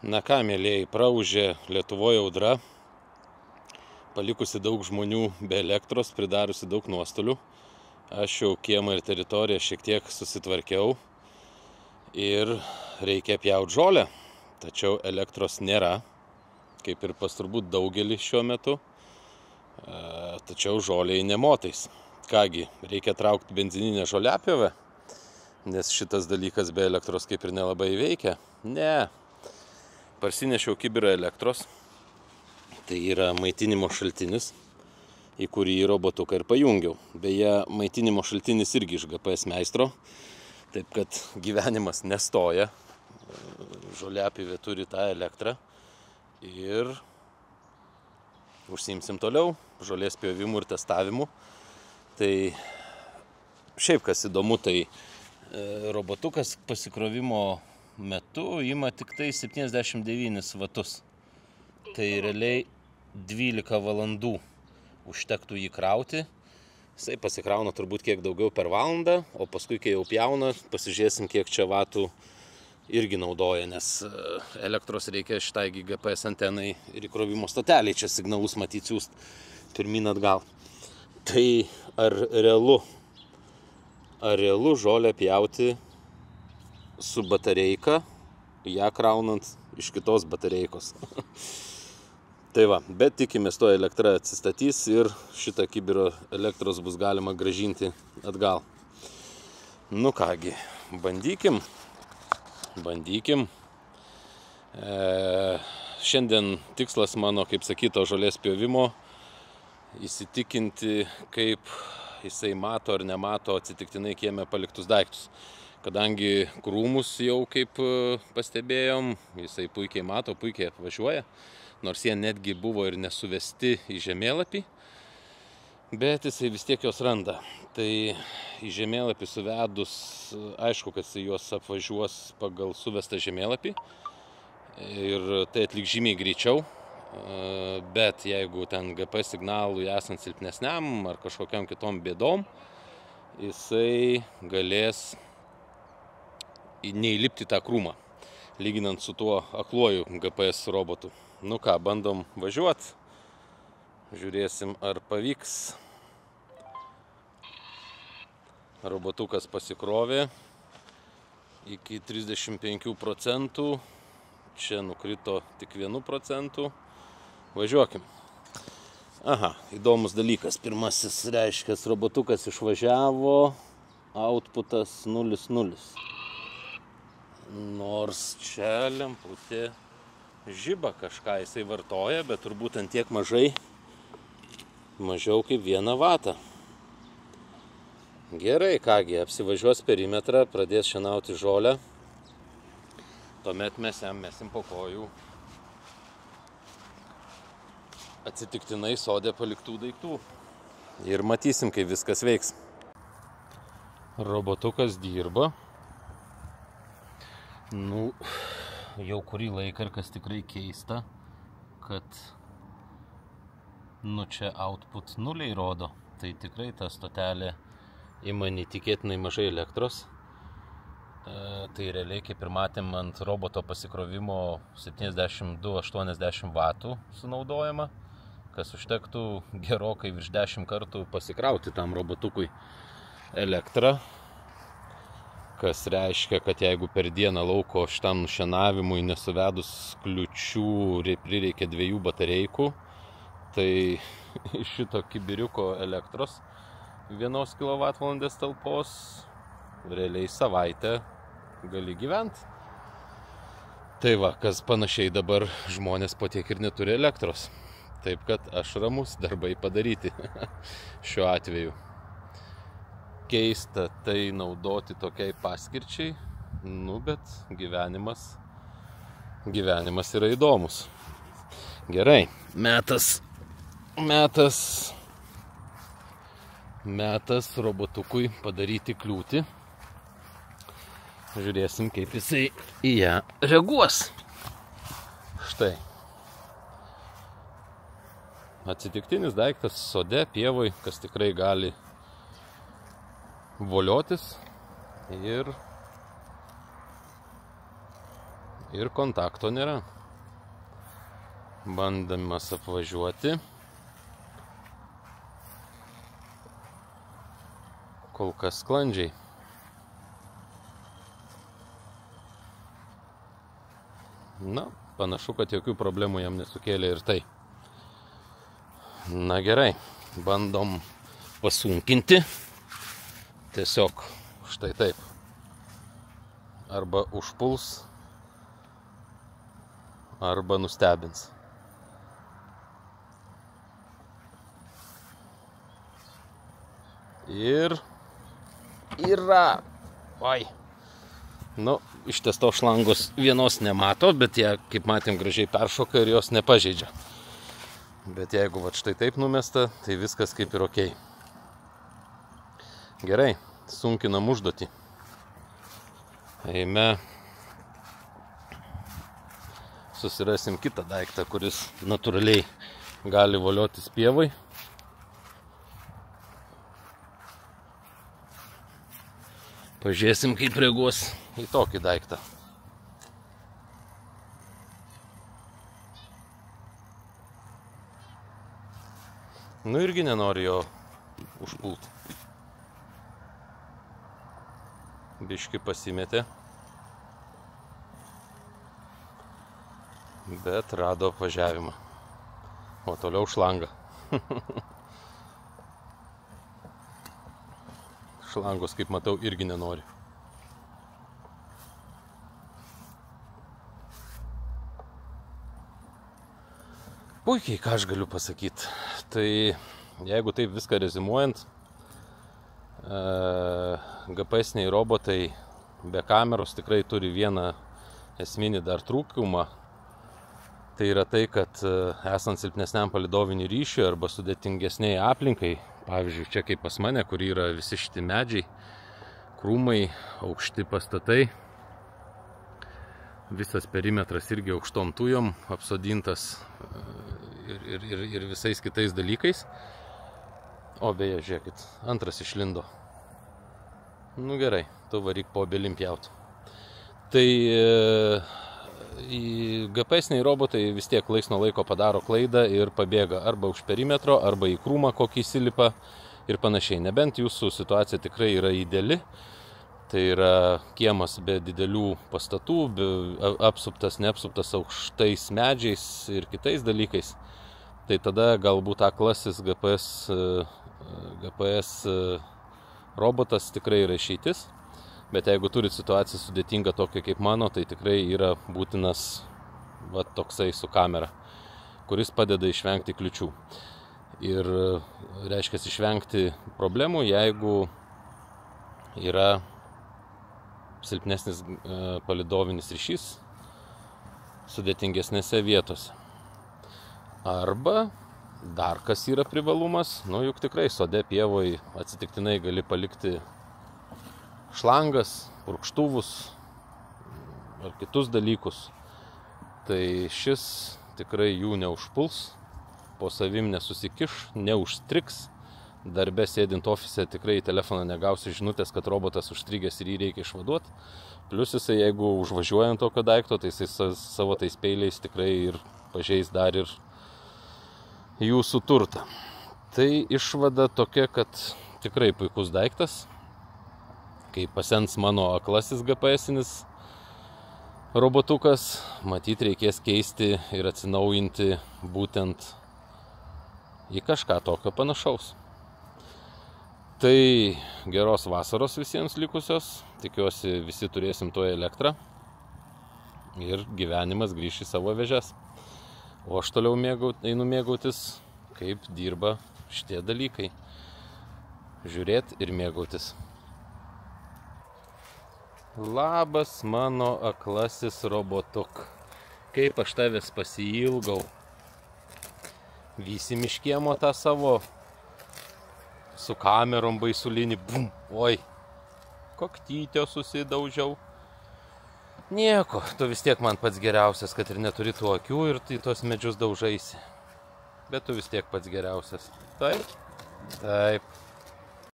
Na ką, mėlėjai, praūžė Lietuvoje audra, palikusi daug žmonių be elektros, pridariusi daug nuostolių. Aš jau kiemą ir teritoriją šiek tiek susitvarkiau ir reikia pjauti žolę, tačiau elektros nėra, kaip ir pas turbūt daugelį šiuo metu, tačiau žoliai nemotais. Kągi, reikia traukti benzininę žoliapjovę, nes šitas dalykas be elektros kaip ir nelabai veikia. Ne, parsinešiau kibirą elektros, tai yra maitinimo šaltinis, į kurį robotuką ir pajungiau. Beje, maitinimo šaltinis irgi iš GPS meistro, taip kad gyvenimas nestoja, žoliapjovė turi tą elektrą ir užsiimsim toliau žolės pjovimu ir testavimu. Tai šiaip kas įdomu, tai robotukas pasikrovimo metu ima tik tai 79 vatus. Tai realiai 12 valandų užtektų jį krauti. Jisai pasikrauna turbūt kiek daugiau per valandą, o paskui, kai jau pjauna, pasižiūrėsim, kiek čia vatų irgi naudoja, nes elektros reikia šitai GPS antenai ir įkrovimo stoteliai čia signalus matyti siūst pirmyn atgal. Tai ar realu žolę pjauti su batareika, ją kraunant iš kitos batareikos? Tai va, bet tikimės, to elektra atsistatys ir šitą kibirą elektros bus galima grąžinti atgal. Nu kągi, bandykim. Šiandien tikslas mano, kaip sakyto, žolės pjovimo įsitikinti, kaip jisai mato ar nemato atsitiktinai kieme paliktus daiktus. Kadangi krūmus jau, kaip pastebėjom, jisai puikiai mato, puikiai atvažiuoja, nors jie netgi buvo ir nesuvesti į žemėlapį, bet jisai vis tiek jos randa. Tai į žemėlapį suvedus, aišku, kad jisai juos apvažiuos pagal suvestą žemėlapį ir tai atliks žymiai greičiau. Bet jeigu ten GPS signalui esant silpnesniam ar kažkokiam kitom bėdom, jisai galės neįlipti tą krūmą, lyginant su tuo akluoju GPS robotu. Nu ką, bandom važiuoti, žiūrėsim, ar pavyks. Robotukas pasikrovė iki 35%, čia nukrito tik 1%. Važiuokim. Aha, įdomus dalykas. Pirmasis reiškia, robotukas išvažiavo, outputas 0,0. Nors čia lemputė žiba, kažką jisai vartoja, bet turbūt ant tiek mažiau kaip 1 vatą. Gerai, kągi, apsivažiuos perimetrą, pradės šienauti žolę. Tuomet mes jam mesim po kojų atsitiktinai sode paliktų daiktų. Ir matysim, kaip viskas veiks. Robotukas dirba. Nu, jau kurį laiką, ir kas tikrai keista, kad čia output 0 rodo. Tai tikrai ta stotelė ima neįtikėtinai mažai elektros. Tai realiai, kaip ir matėm, ant roboto pasikrovimo 72-80 vatų sunaudojama, kas užtektų gerokai virš 10 kartų pasikrauti tam robotukui elektrą, kas reiškia, kad jeigu per dieną lauko šitam nušienavimui nesuvedus kliučių prireikia 2 batareikų, tai iš šito kibiriuko elektros 1 kWh talpos realiai savaitę gali gyventi. Tai va, kas panašiai dabar žmonės po tiek ir neturi elektros. Taip kad aš ramus, darbai padaryti šiuo atveju. Keista tai naudoti tokiai paskirčiai, bet gyvenimas yra įdomus. Gerai, metas robotukui padaryti kliūtį. Žiūrėsim, kaip jisai į ją reaguos. Štai. Atsitiktinis daiktas sode, pievoj, kas tikrai gali voliotis ir ir kontakto nėra. Bandamas apvažiuoti. Kol kas sklandžiai. Na, panašu, kad jokių problemų jam nesukėlė ir tai. Na gerai, bandom pasunkinti. Tiesiog štai taip. Arba užpuls, arba nustebins. Ir yra. Oi. Nu, iš ties to šlangos vienos nemato, bet jie, kaip matėm, gražiai peršoka ir jos nepažeidžia. Bet jeigu va štai taip numesta, tai viskas kaip ir okei. Gerai, sunkinam užduotį. Eime, susirasim kitą daiktą, kuris natūraliai gali voliotis pievai. Pažiūrėsim, kaip reaguos į tokį daiktą. Nu irgi nenori jo užpult. Biški pasimetė. Bet rado apvažiavimą. O toliau šlanga. Šlangos, kaip matau, irgi nenori. Puikiai, ką aš galiu pasakyti. Tai jeigu taip viską rezimuojant, GPS-niai robotai be kameros tikrai turi vieną esminį dar trūkumą. Tai yra tai, kad esant silpnesniam palydoviniui ryšiui arba sudėtingesniai aplinkai, pavyzdžiui, čia kaip pas mane, kur yra visi šiti medžiai, krūmai, aukšti pastatai, visas perimetras irgi aukštom tujom apsodintas ir visais kitais dalykais. O beje, žiūrėkit, antras išlindo. Nu gerai, tu varyk po obelim pjaut. Tai GPS-niai robotai vis tiek laiks nuo laiko padaro klaidą ir pabėga arba už perimetro, arba į krūmą kokį įsilipa ir panašiai. Nebent jūsų situacija tikrai yra ideali, tai yra kiemas be didelių pastatų, apsuptas, neapsuptas aukštais medžiais ir kitais dalykais, tai tada galbūt aklasis GPS robotas tikrai yra išeitis. Bet jeigu turit situaciją sudėtingą tokią kaip mano, tai tikrai yra būtinas va, toksai su kamera, kuris padeda išvengti kliučių. Ir reiškia išvengti problemų, jeigu yra silpnesnis palydovinis ryšys sudėtingesnėse vietose. Arba dar kas yra privalumas, nu juk tikrai sode pievoj atsitiktinai gali palikti šlangas, purkštuvus ar kitus dalykus. Tai šis tikrai jų neužpuls, po savim nesusikiš, neužstriks. Darbe sėdint ofise tikrai į telefoną negausi žinutės, kad robotas užstrigęs ir jį reikia išvaduoti. Plius jisai, jeigu užvažiuojant tokio daikto, tai jisai savo tais peiliais tikrai ir pažeis dar ir jūsų turtą. Tai išvada tokia, kad tikrai puikus daiktas. Kai pasens mano aklasis GPS-inis robotukas, matyt reikės keisti ir atsinaujinti būtent į kažką tokio panašaus. Tai geros vasaros visiems likusios, tikiuosi visi turėsim tuo elektrą ir gyvenimas grįš į savo vėžes. O aš toliau einu mėgautis, kaip dirba šitie dalykai. Žiūrėt ir mėgautis. Labas mano aklasis robotuk. Kaip aš tavęs pasiilgau. Vysim iš kiemo tą savo su kamerom baisulinį. Bum, oi. Koktytio susidaužiau. Nieko, tu vis tiek man pats geriausias, kad ir neturi tų akių ir tai tos medžius daužaisi. Bet tu vis tiek pats geriausias. Taip? Taip.